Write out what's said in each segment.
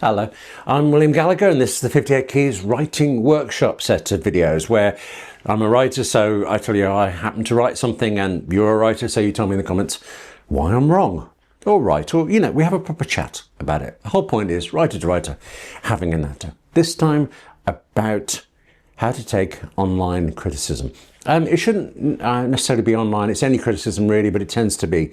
Hello, I'm William Gallagher and this is the 58 Keys Writing Workshop set of videos where I'm a writer, so I tell you I happen to write something and you're a writer, so you tell me in the comments why I'm wrong or right, or we have a proper chat about it. The whole point is writer to writer having a natter. This time about how to take online criticism. It shouldn't necessarily be online, it's any criticism really, but it tends to be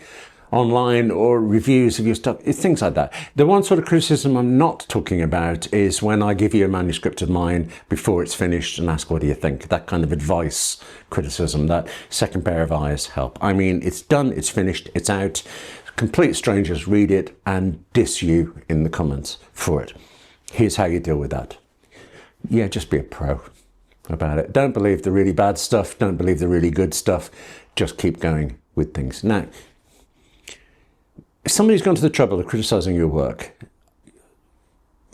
online or reviews of your stuff, things like that. The one sort of criticism I'm not talking about is when I give you a manuscript of mine before it's finished and ask what do you think. That kind of advice criticism, that second pair of eyes help. I mean, it's done, it's finished, it's out. Complete strangers read it and diss you in the comments for it. Here's how you deal with that. Yeah, just be a pro about it. Don't believe the really bad stuff, don't believe the really good stuff. Just keep going with things. Now, if somebody's gone to the trouble of criticising your work,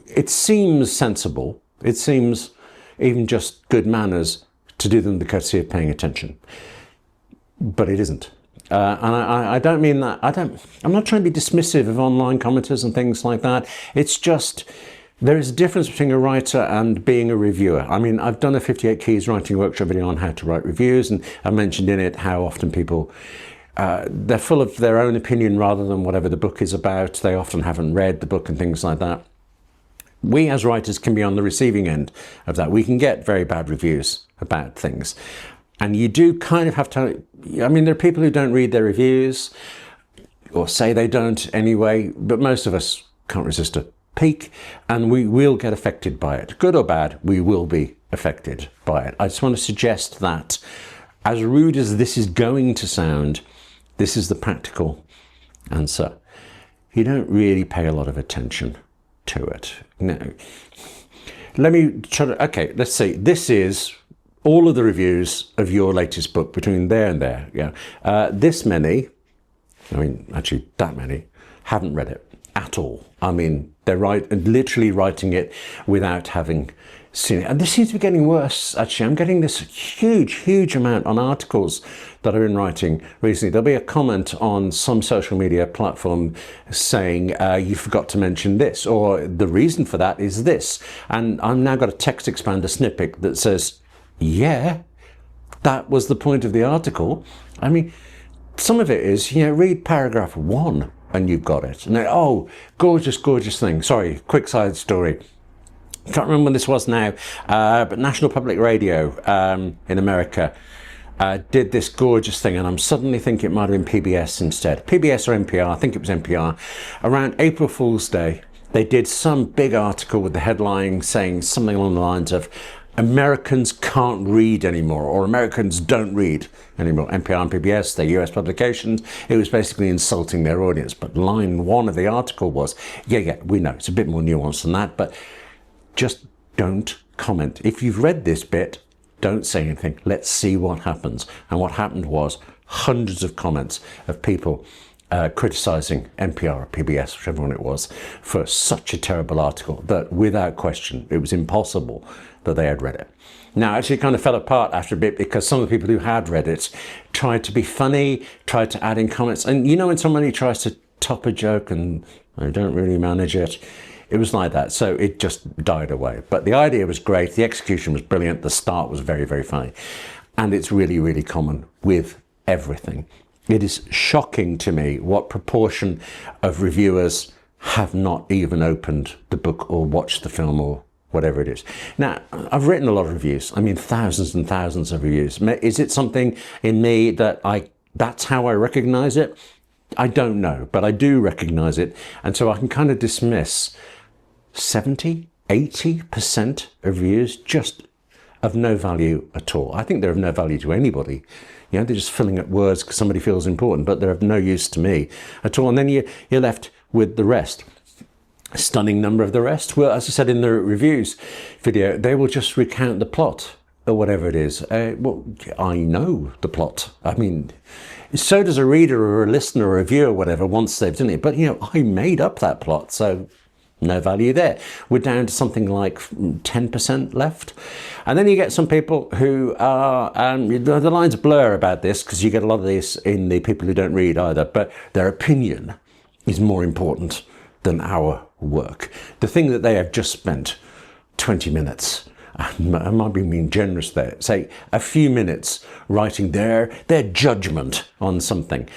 it seems sensible, it seems even just good manners to do them the courtesy of paying attention, but it isn't. And I don't mean that, I'm not trying to be dismissive of online commenters and things like that. It's just, there is a difference between a writer and being a reviewer. I mean, I've done a 58 Keys writing workshop video on how to write reviews, and I mentioned in it how often people they're full of their own opinion rather than whatever the book is about. They often haven't read the book and things like that. We as writers can be on the receiving end of that. We can get very bad reviews about things. And you do kind of have to, I mean, there are people who don't read their reviews or say they don't anyway, but most of us can't resist a peek and we will get affected by it. Good or bad, we will be affected by it. I just want to suggest that as rude as this is going to sound, this is the practical answer. You don't really pay a lot of attention to it. No. Let me try to, okay, let's see. This is all of the reviews of your latest book between there and there. Yeah, this many, I mean, actually that many, haven't read it at all. I mean, they're literally writing it without having seen it. And this seems to be getting worse, actually. I'm getting this huge amount on articles that I've been writing recently. There'll be a comment on some social media platform saying, you forgot to mention this, or the reason for that is this. And I've now got a text expander snippet that says, yeah, that was the point of the article. I mean, some of it is, read paragraph 1 and you've got it. And oh, gorgeous thing. Sorry, quick side story. I can't remember when this was now, but National Public Radio in America did this gorgeous thing, and I'm suddenly thinking it might have been PBS instead. PBS or NPR, I think it was NPR. Around April Fool's Day, they did some big article with the headline saying something along the lines of, Americans can't read anymore, or Americans don't read anymore. NPR and PBS, they're US publications. It was basically insulting their audience. But line 1 of the article was, yeah, we know, it's a bit more nuanced than that, but just don't comment. If you've read this bit, don't say anything. Let's see what happens. And what happened was hundreds of comments of people criticising NPR or PBS, whichever one it was, for such a terrible article that without question, it was impossible that they had read it. Now, actually, it kind of fell apart after a bit because some of the people who had read it tried to be funny, tried to add in comments. And when somebody tries to top a joke and they don't really manage it, it was like that. So it just died away. But the idea was great. The execution was brilliant. The start was very funny. And it's really common with everything. It is shocking to me what proportion of reviewers have not even opened the book or watched the film or whatever it is. Now, I've written a lot of reviews. I mean, thousands and thousands of reviews. Is it something in me that that's how I recognize it? I don't know, but I do recognize it. And so I can kind of dismiss 70, 80% of reviews just of no value at all. I think they're of no value to anybody. They're just filling up words because somebody feels important, but they're of no use to me at all. And then you're left with the rest. A stunning number of the rest. Well, as I said in the reviews video, they will just recount the plot or whatever it is. Well, I know the plot. I mean, so does a reader or a listener or a viewer or whatever once they've done it. But, I made up that plot, so no value there. We're down to something like 10% left. And then you get some people who are, the lines blur about this because you get a lot of this in the people who don't read either, but their opinion is more important than our work. The thing that they have just spent 20 minutes, I might be being generous there, say a few minutes writing their judgment on something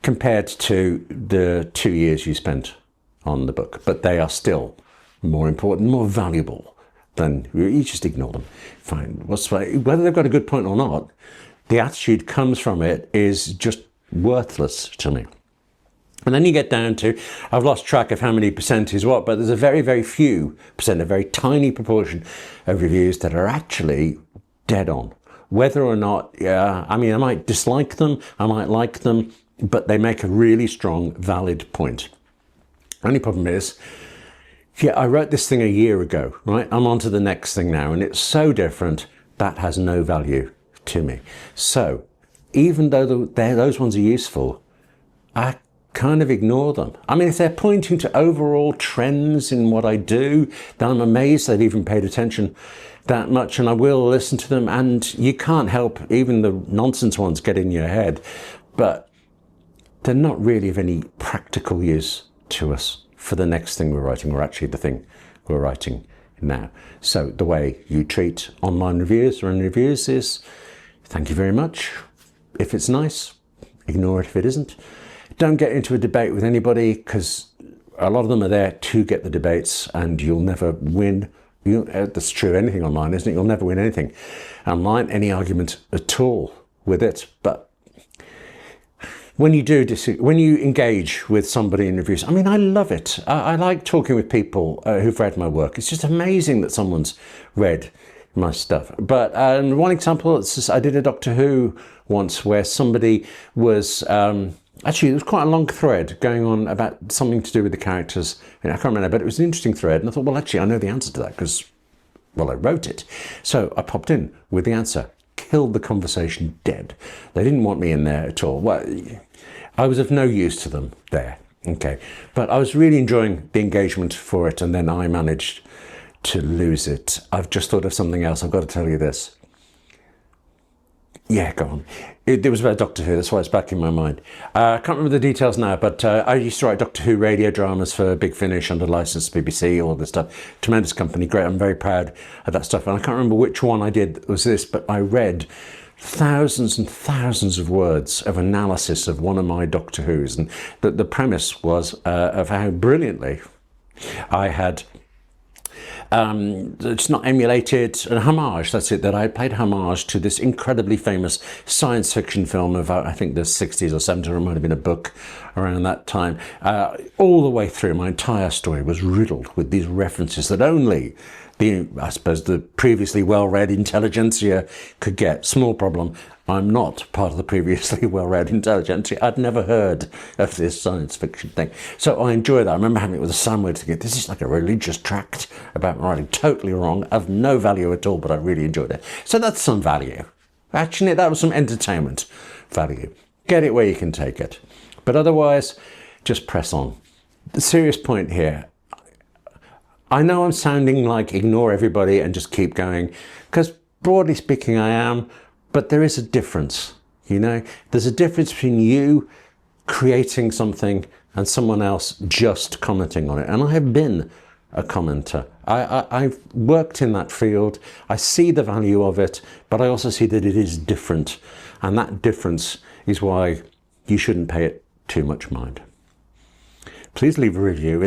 compared to the 2 years you spent on the book. But they are still more important, more valuable than, you just ignore them. Fine. Whether they've got a good point or not, the attitude comes from it is just worthless to me. And then you get down to, I've lost track of how many percent is what, but there's a very, very few percent, a very tiny proportion of reviews that are actually dead on. Whether or not, I mean, I might dislike them, I might like them, but they make a really strong, valid point. Only problem is, yeah, I wrote this thing a year ago, right? I'm on to the next thing now, and it's so different, that has no value to me. So, even though those ones are useful, I kind of ignore them. I mean, if they're pointing to overall trends in what I do, then I'm amazed they've even paid attention that much, and I will listen to them. And you can't help even the nonsense ones get in your head, but they're not really of any practical use to us for the next thing we're writing, or actually the thing we're writing now. So the way you treat online reviews or in reviews is, thank you very much. If it's nice, ignore it if it isn't. Don't get into a debate with anybody, because a lot of them are there to get the debates, and you'll never win. That's true anything online, isn't it? You'll never win anything online, any argument at all with it. But when you when you engage with somebody in reviews, I mean, I love it. I like talking with people who've read my work. It's just amazing that someone's read my stuff. But one example, I did a Doctor Who once where somebody was, actually, there was quite a long thread going on about something to do with the characters. I can't remember, but it was an interesting thread. And I thought, well, actually, I know the answer to that because, well, I wrote it. So I popped in with the answer. Killed the conversation dead. They didn't want me in there at all. Well, I was of no use to them there. Okay. But I was really enjoying the engagement for it. And then I managed to lose it. I've just thought of something else. I've got to tell you this. Yeah, go on. It was about Doctor Who, that's why it's back in my mind. I can't remember the details now, but I used to write Doctor Who radio dramas for Big Finish under license, BBC, all this stuff. Tremendous company, great. I'm very proud of that stuff. And I can't remember which one I did was this, but I read thousands and thousands of words of analysis of one of my Doctor Whos. And the premise was of how brilliantly I had it's not emulated, a homage, that's it, that I played homage to this incredibly famous science fiction film of, I think, the 60s or 70s, or it might have been a book around that time. All the way through, my entire story was riddled with these references that only I suppose the previously well-read intelligentsia could get. Small problem, I'm not part of the previously well-read intelligentsia. I'd never heard of this science fiction thing. So I enjoy that. I remember having it with a sandwich to get, this is like a religious tract about writing, totally wrong, of no value at all, but I really enjoyed it. So that's some value. Actually, that was some entertainment value. Get it where you can take it. But otherwise, just press on. The serious point here, I know I'm sounding like ignore everybody and just keep going, because broadly speaking I am, but there is a difference, you know? There's a difference between you creating something and someone else just commenting on it. And I have been a commenter. I've worked in that field. I see the value of it, but I also see that it is different. And that difference is why you shouldn't pay it too much mind. Please leave a review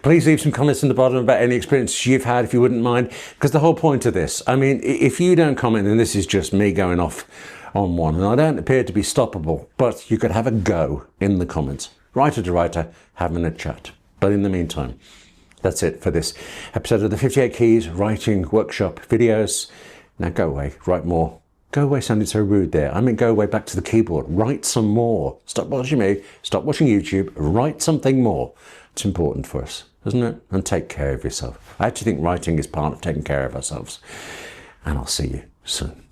please leave some comments in the bottom about any experience you've had, if you wouldn't mind, because the whole point of this, I mean, if you don't comment, then this is just me going off on one, and I don't appear to be stoppable, but you could have a go in the comments, writer to writer, having a chat. But in the meantime, that's it for this episode of the 58 Keys Writing Workshop videos. Now go away, write more. Go away sounded so rude there. I mean, go away back to the keyboard. Write some more. Stop watching me. Stop watching YouTube. Write something more. It's important for us, isn't it? And take care of yourself. I actually think writing is part of taking care of ourselves. And I'll see you soon.